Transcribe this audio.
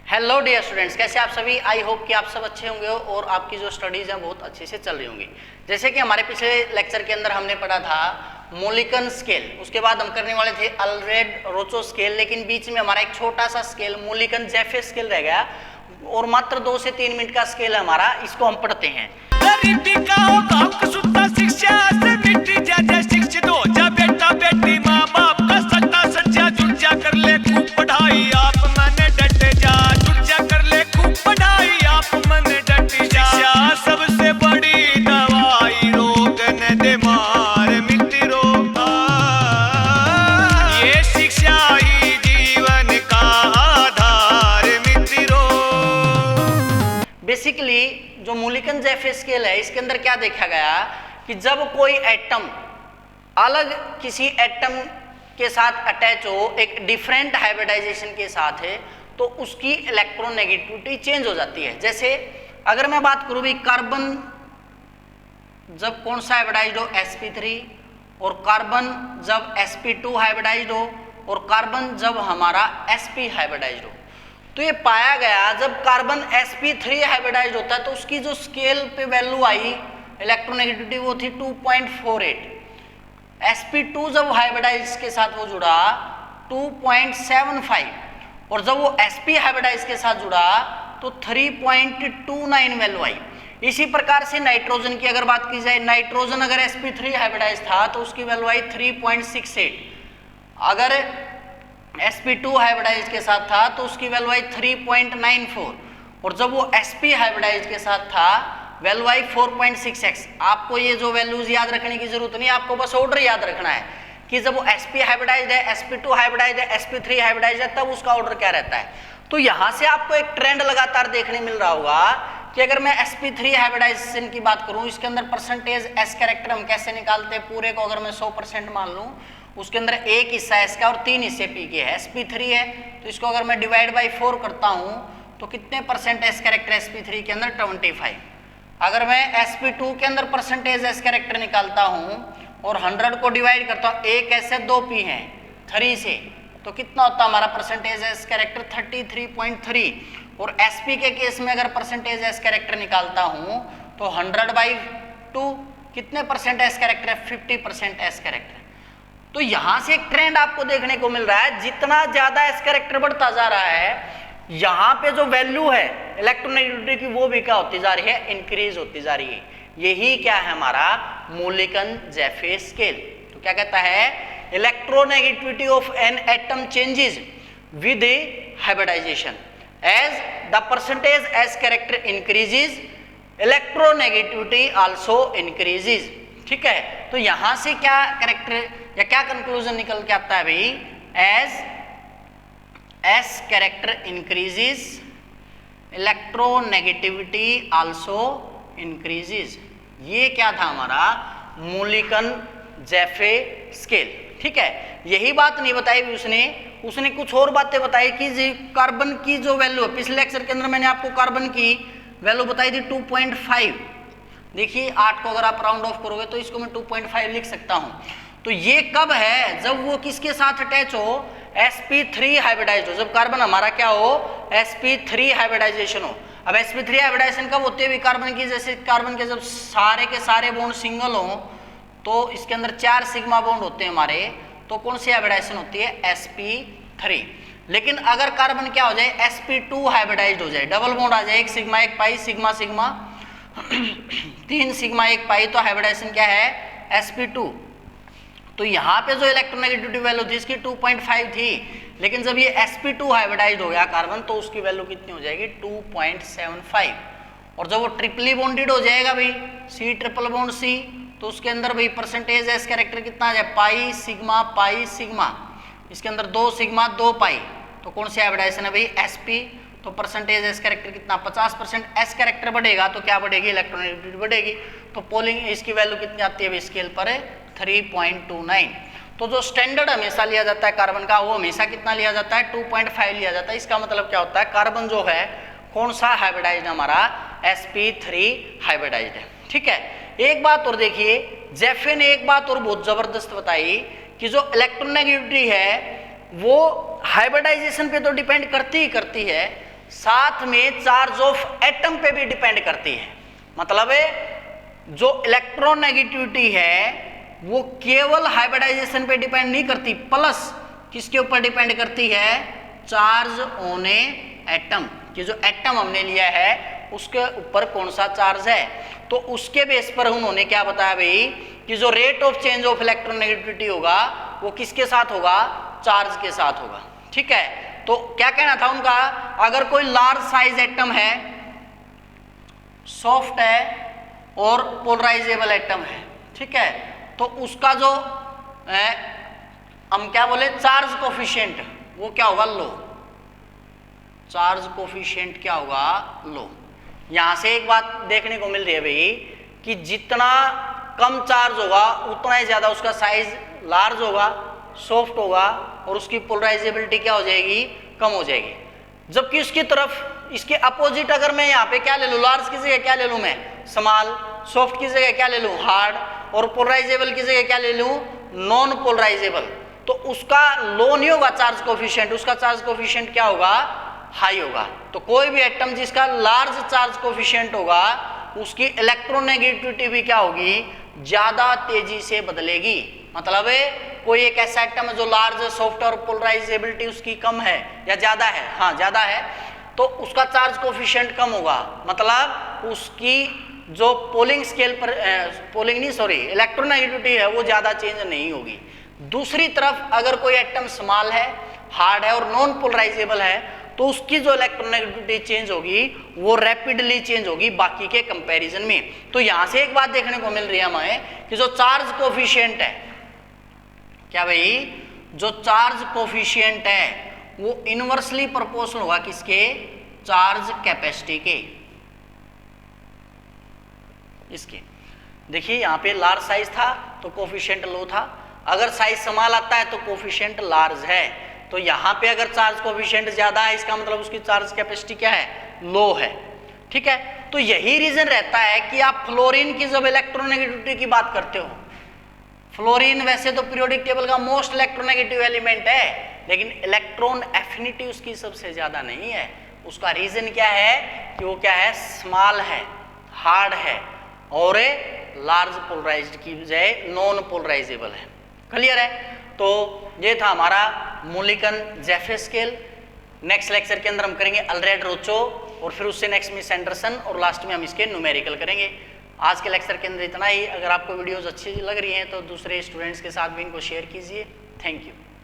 Hello dear students, कैसे आप सभी। आई होप कि आप सब अच्छे होंगे और आपकी जो स्टडीज़ हैं बहुत अच्छे से चल रही होंगी। जैसे कि हमारे पिछले लेक्चर के अंदर हमने पढ़ा था मोलिकन स्केल, उसके बाद हम करने वाले थे अल्फ्रेड रोचो स्केल, लेकिन बीच में हमारा एक छोटा सा स्केल मोलिकन जैफे स्केल रह गया और मात्र 2 से 3 मिनट का स्केल है हमारा, इसको हम पढ़ते हैं। बेसिकली जो मोलिकन जैफे स्केल है इसके अंदर क्या देखा गया कि जब कोई एटम अलग किसी एटम के साथ अटैच हो एक डिफरेंट हाइब्रिडाइजेशन के साथ है तो उसकी इलेक्ट्रोनेगेटिविटी चेंज हो जाती है। जैसे अगर मैं बात करूं भी कार्बन जब कौन सा हाइब्रिडाइज्ड हो sp3 और कार्बन जब sp2 हाइब्रिडाइज्ड हो और कार्बन जब हमारा sp हाइब्रिडाइज्ड हो, तो ये पाया गया जब कार्बन sp3 हाइब्रिडाइज्ड होता है तो उसकी जो स्केल पे वैल्यू आई इलेक्ट्रोनेगेटिविटी वो थी 2.48। sp2 जब हाइब्रिडाइज के साथ वो जुड़ा 2.75 और जब वो sp हाइब्रिडाइज के साथ जुड़ा तो 3.29 वैल्यू आई। इसी प्रकार से नाइट्रोजन की अगर बात की जाए, नाइट्रोजन अगर sp3 हाइब्रिडाइज था तो उसकी वैल्यू आई 3.68, अगर sp2 हाइब्रिडाइज के साथ था तो उसकी वैल्यू आई 3.94 और जब वो sp हाइब्रिडाइज के साथ था वैल्यू आई 4.6x। आपको ये जो वैल्यूज याद रखने की जरूरत नहीं, आपको बस ऑर्डर याद रखना है कि जब वो sp हाइब्रिडाइज है, sp2 हाइब्रिडाइज है, sp3 हाइब्रिडाइज है, तब उसका ऑर्डर क्या रहता है। तो यहाँ से आपको एक ट्रेंड लगातार देखने मिल रहा होगा कि अगर मैं sp3 हाइब्रिडाइजेशन की बात करूँ, इसके अंदर परसेंटेज s कैरेक्टर हम कैसे निकालते हैं, पूरे को अगर मैं 100% मान लूँ, उसके अंदर एक हिस्सा s का और 3 हिस्से p के है। sp3 है तो इसको अगर मैं डिवाइड बाई 4 करता हूँ तो कितने परसेंट s कैरेक्टर sp3 के अंदर 25। अगर मैं sp2 के अंदर परसेंटेज s कैरेक्टर निकालता हूँ और 100 को डिवाइड करता हूँ, एक s है 2 p है 3 से, तो कितना होता है हमारा परसेंटेज s कैरेक्टर 33.3। और sp के केस में अगर परसेंटेज s कैरेक्टर निकालता हूँ तो 100/2 कितने परसेंट s कैरेक्टर है, 50% s कैरेक्टर। तो यहां से एक ट्रेंड आपको देखने को मिल रहा है, जितना ज्यादा एस कैरेक्टर बढ़ता जा रहा है यहाँ पे जो वैल्यू है इलेक्ट्रोनेगेटिविटी की वो भी क्या होती जा रही है, इंक्रीज होती जा रही है। यही क्या है हमारा मोलिकन जैफे स्केल। तो क्या कहता है, electronegativity of an atom changes with hybridization as the percentage S character increases electronegativity also increases. ठीक है, तो यहां से क्या कैरेक्टर या क्या कंक्लूजन निकल के आता है भाई, as S character increases electronegativity also increases. ये क्या था हमारा मोलिकन जैफे स्केल। ठीक है, यही बात नहीं बताई उसने कुछ और बातें बताई कि कार्बन की जो वैल्यू है, पिछले लेक्चर के अंदर मैंने आपको कार्बन की वैल्यू बताई थी 2.5। देखिए 8 को अगर आप राउंड ऑफ करोगे तो इसको मैं 2.5 लिख सकता हूं। तो ये कब है, जब वो किसके साथ अटैच हो, sp3 हाइब्रिडाइज हो, जब कार्बन हमारा क्या हो, sp3 हाइब्रिडाइजेशन हो। अब sp3 हाइब्रिडाइजेशन कब होती है, कार्बन की, जैसे कार्बन के जब सारे के सारे बॉन्ड सिंगल हो तो इसके अंदर 4 सिग्मा बॉन्ड होते हैं हमारे, तो कौन सी हाइब्रिडाइजेशन होती है, sp3। लेकिन अगर कार्बन क्या हो जाए, sp2 हाइब्रिडाइज हो जाए, डबल बॉन्ड आ जाए, 1 सिग्मा 1 पाई, सिग्मा सिग्मा 3 सिग्मा 1 पाई, तो हाइब्रिडाइजेशन क्या है, sp2। तो यहाँ पे जो इलेक्ट्रोनेगेटिविटी वैल्यू थी इसकी 2.5 थी, लेकिन जब ये sp2 हाइब्रिडाइज हो गया कार्बन तो उसकी वैल्यू कितनी हो जाएगी, 2.75। और जब वो ट्रिपली बॉन्डेड हो जाएगा भाई, C ट्रिपल बॉन्ड C, तो उसके अंदर भाई परसेंटेज एस कैरेक्टर कितना आ जाए, पाई सिग्मा, इसके अंदर 2 सिग्मा 2 पाई, तो कौन सी हाइब्रिडाइजेशन है भाई, sp। तो परसेंटेज एस कैरेक्टर कितना, 50% एस कैरेक्टर बढ़ेगा तो क्या बढ़ेगी, इलेक्ट्रोनेगेटिविटी बढ़ेगी। तो पोलिंग इसकी वैल्यू कितनी आती है स्केल पर, 3.29। तो जो स्टैंडर्ड हमेशा लिया जाता है कार्बन का वो हमेशा कितना लिया जाता है, 2.5 लिया जाता है। इसका मतलब क्या होता है, कार्बन जो है कौन सा हाइब्रिडाइज्ड हमारा, sp3 हाइब्रिडाइज्ड है। ठीक है, एक बात और देखिए, जैफे ने एक बात और बहुत जबरदस्त बताई कि जो इलेक्ट्रोनेगेटिविटी है वो हाइब्रिडाइजेशन पे तो डिपेंड करती ही करती है, साथ में चार्ज ऑफ एटम पे भी डिपेंड करती है। मतलब जो इलेक्ट्रोनेगेटिविटी है वो केवल हाइब्रिडाइजेशन पे डिपेंड नहीं करती, प्लस किसके ऊपर डिपेंड करती है, चार्ज ऑन ए एटम, कि जो एटम हमने लिया है उसके ऊपर कौन सा चार्ज है। तो उसके बेस पर उन्होंने क्या बताया भाई कि जो rate of change of electronegativity होगा वो किसके साथ होगा, चार्ज के साथ होगा। ठीक है, तो क्या कहना था उनका, अगर कोई लार्ज साइज एटम है, सॉफ्ट है और पोलराइजेबल एटम है, ठीक है, तो उसका जो हम क्या बोले चार्ज कोफिशिएंट, वो क्या होगा, लो। चार्ज कोफिशिएंट क्या होगा, लो। यहां से एक बात देखने को मिल रही है भाई कि जितना कम चार्ज होगा उतना ही ज्यादा उसका साइज लार्ज होगा, सॉफ्ट होगा और उसकी पोलराइजेबिलिटी क्या हो जाएगी, कम हो जाएगी। जबकि उसकी तरफ इसके अपोजिट अगर मैं यहाँ पे क्या ले लूँ, लार्ज की जगह क्या ले लूँ मैं, स्मॉल, सॉफ्ट की जगह क्या ले लूँ, हार्ड, और पोलराइजेबल की जगह क्या ले लूँ, नॉन पोलराइजेबल, तो उसका लो नहीं होगा चार्ज कोफिशिएंट, उसका चार्ज कोफिशिएंट क्या होगा, हाई होगा। तो कोई भी एटम जिसका लार्ज चार्ज कोफिशिएंट होगा उसकी इलेक्ट्रोनेगेटिविटी भी क्या होगी, ज्यादा तेजी से बदलेगी। मतलब कोई एक ऐसा एटम है जो लार्ज, सॉफ्ट और पोलराइजेबिलिटी उसकी कम है या ज्यादा है, हाँ ज्यादा है, तो उसका चार्ज कोफिशिएंट कम होगा, मतलब उसकी जो पोलिंग स्केल पर इलेक्ट्रोनेगेटिविटी है वो ज्यादा चेंज नहीं होगी। दूसरी तरफ अगर कोई एटम स्मॉल है, हार्ड है और नॉन पोलराइजेबल है तो उसकी जो इलेक्ट्रोनेगेटिविटी चेंज होगी वो रैपिडली चेंज होगी बाकी के कंपैरिजन में। तो यहां से एक बात देखने को मिल रही है हमें कि जो चार्ज कोफिशिएंट है, क्या भाई, जो चार्ज कोफिशिएंट है वो इनवर्सली प्रोपोर्शनल होगा किसके, चार्ज कैपेसिटी के, इसके। देखिए यहाँ पे लार्ज साइज था तो कोफिशिएंट लो था, अगर साइज स्मॉल आता है तो कोफिशिएंट लार्ज है। तो यहाँ पे अगर चार्ज कोफिशिएंट ज्यादा है इसका मतलब उसकी चार्ज कैपेसिटी क्या है, लो है। ठीक है, तो यही रीजन रहता है कि आप फ्लोरीन की जब इलेक्ट्रोनेगेटिविटी की बात करते हो, फ्लोरीन वैसे तो पीरियोडिक टेबल का मोस्ट इलेक्ट्रोनेगेटिव एलिमेंट है, लेकिन इलेक्ट्रॉन एफिनिटी उसकी सबसे ज्यादा नहीं है। उसका रीजन क्या है कि वो क्या है, स्मॉल है, हार्ड है और लार्ज पोलराइज्ड की बजाय नॉन पोलराइजेबल है। क्लियर है? तो ये था हमारा Mulliken Jaffe scale. Next lecture के अंदर हम करेंगे अल्रेड रोचो और फिर उससे नेक्स्ट मिस एंडरसन और लास्ट में हम इसके न्यूमेरिकल करेंगे। आज के लेक्चर के अंदर इतना ही। अगर आपको वीडियोस अच्छी लग रही हैं तो दूसरे स्टूडेंट्स के साथ भी इनको शेयर कीजिए। Thank you.